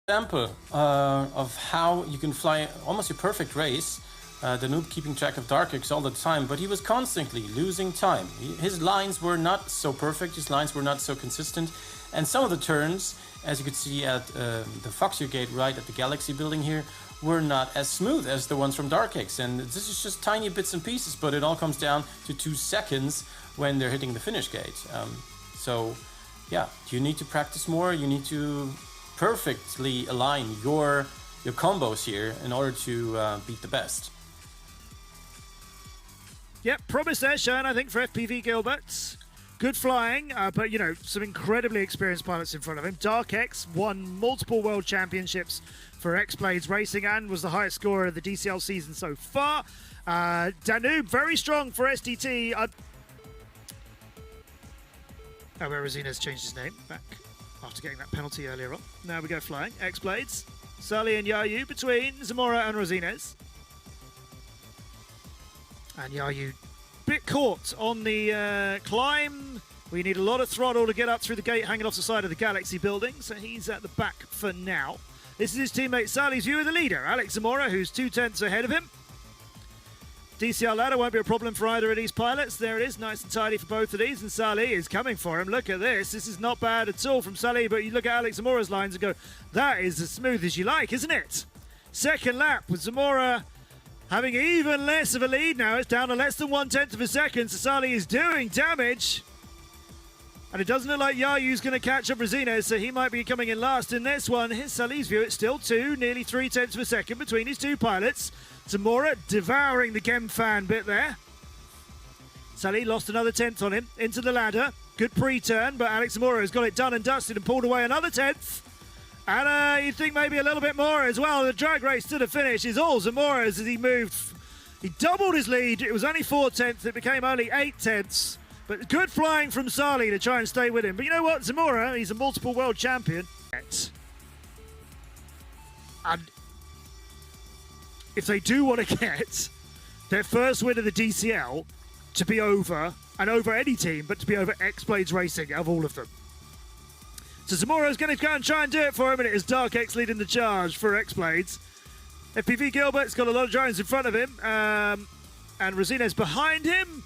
Example of how you can fly almost a perfect race. Danoob keeping track of Darkix all the time, but he was constantly losing time. His lines were not so perfect, his lines were not so consistent, and some of the turns, as you could see at the Foxier Gate right at the Galaxy building here, were not as smooth as the ones from Darkix. And this is just tiny bits and pieces, but it all comes down to 2 seconds when they're hitting the finish gate. So yeah, you need to practice more, you need to perfectly align your combos here in order to beat the best. Yep, promise there shown, I think, for FPV Gilbert. Good flying, but, you know, some incredibly experienced pilots in front of him. Darkx won multiple world championships for X-Blades Racing and was the highest scorer of the DCL season so far. Danoob, very strong for SDT. Rosina's changed his name back after getting that penalty earlier on. Now we go flying. X-Blades, Sully and Yayu between Zamora and Rosines. And Yayu, bit caught on the climb. We need a lot of throttle to get up through the gate hanging off the side of the Galaxy building, so he's at the back for now. This is his teammate Sally's view of the leader, Alex Zamora, who's 2/10 ahead of him. DCL ladder won't be a problem for either of these pilots. There it is, nice and tidy for both of these, and Sally is coming for him. Look at this. This is not bad at all from Sally, but you look at Alex Zamora's lines and go, that is as smooth as you like, isn't it? Second lap with Zamora having even less of a lead now. It's down to less than 1/10 of a second, so Sally is doing damage. And it doesn't look like Yayu's going to catch up Rosines, so he might be coming in last in this one. Here's Sally's view. It's still 2, nearly 3/10 of a second between his 2 pilots. Zamora devouring the Gem fan bit there. Sally lost another 10th on him. Into the ladder. Good pre-turn, but Alex Zamora has got it done and dusted and pulled away another 10th. And you'd think maybe a little bit more as well. The drag race to the finish is all Zamora's as he moved. He doubled his lead. It was only 4/10. It became only 8/10. But good flying from Sally to try and stay with him. But you know what? Zamora, he's a multiple world champion. And if they do want to get their first win of the DCL to be over, and over any team, but to be over X-Blades Racing of all of them. So Zamora's going to go and try and do it for him, and it is Darkx leading the charge for X-Blades. FPV Gilbert's got a lot of drones in front of him, and Rosines behind him.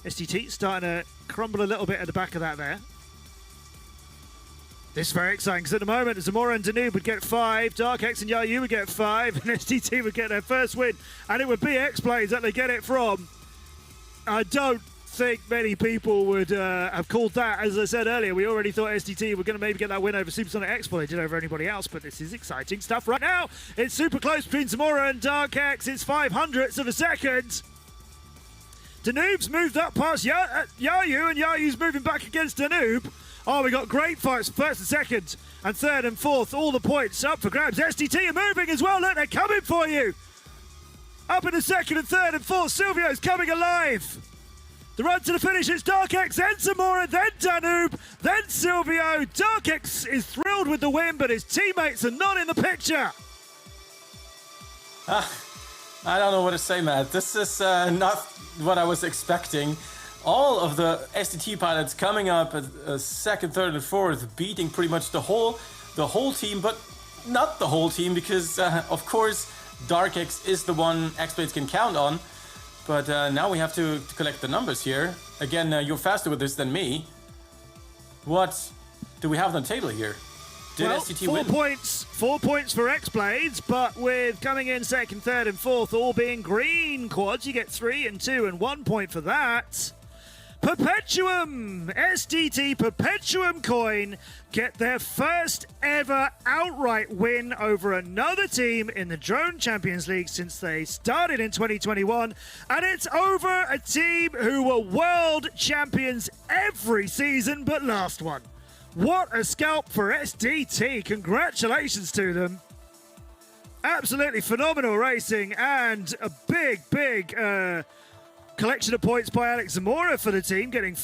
SDT starting to crumble a little bit at the back of that there. This is very exciting, because at the moment, Zamora and Danoob would get 5, Darkx and Yayu would get 5, and SDT would get their first win, and it would be X-Blades that they get it from. I don't think many people would have called that. As I said earlier, we already thought SDT were going to maybe get that win over Supersonic Expo. They did over anybody else, but this is exciting stuff right now. It's super close between Zamora and Darkx. It's 0.05 of a second. Danoob's moved up past Yayu, and Yayu's moving back against Danoob. Oh, we got great fights, first and second, and third and fourth. All the points up for grabs. SDT are moving as well. Look, they're coming for you. Up in the second and third and fourth. Silvio's coming alive. The run to the finish, it's Darkx, then Zamora, then Danoob, then Silvio. Darkx is thrilled with the win, but his teammates are not in the picture. I don't know what to say, Matt. This is not what I was expecting. All of the SDT pilots coming up at second, third, and fourth, beating pretty much the whole team, but not the whole team, because of course Darkx is the one X-Blades can count on. But now we have to collect the numbers here. Again, you're faster with this than me. What do we have on the table here? Did SDT win? 4 points for X-Blades, but with coming in second, third, and fourth all being green quads, you get 3 and 2 and 1 point for that. Perpetuum! SDT Perpetuum coin get their first ever outright win over another team in the Drone Champions League since they started in 2021. And it's over a team who were world champions every season but last one. What a scalp for SDT. Congratulations to them. Absolutely phenomenal racing and a big collection of points by Alex Zamora for the team, getting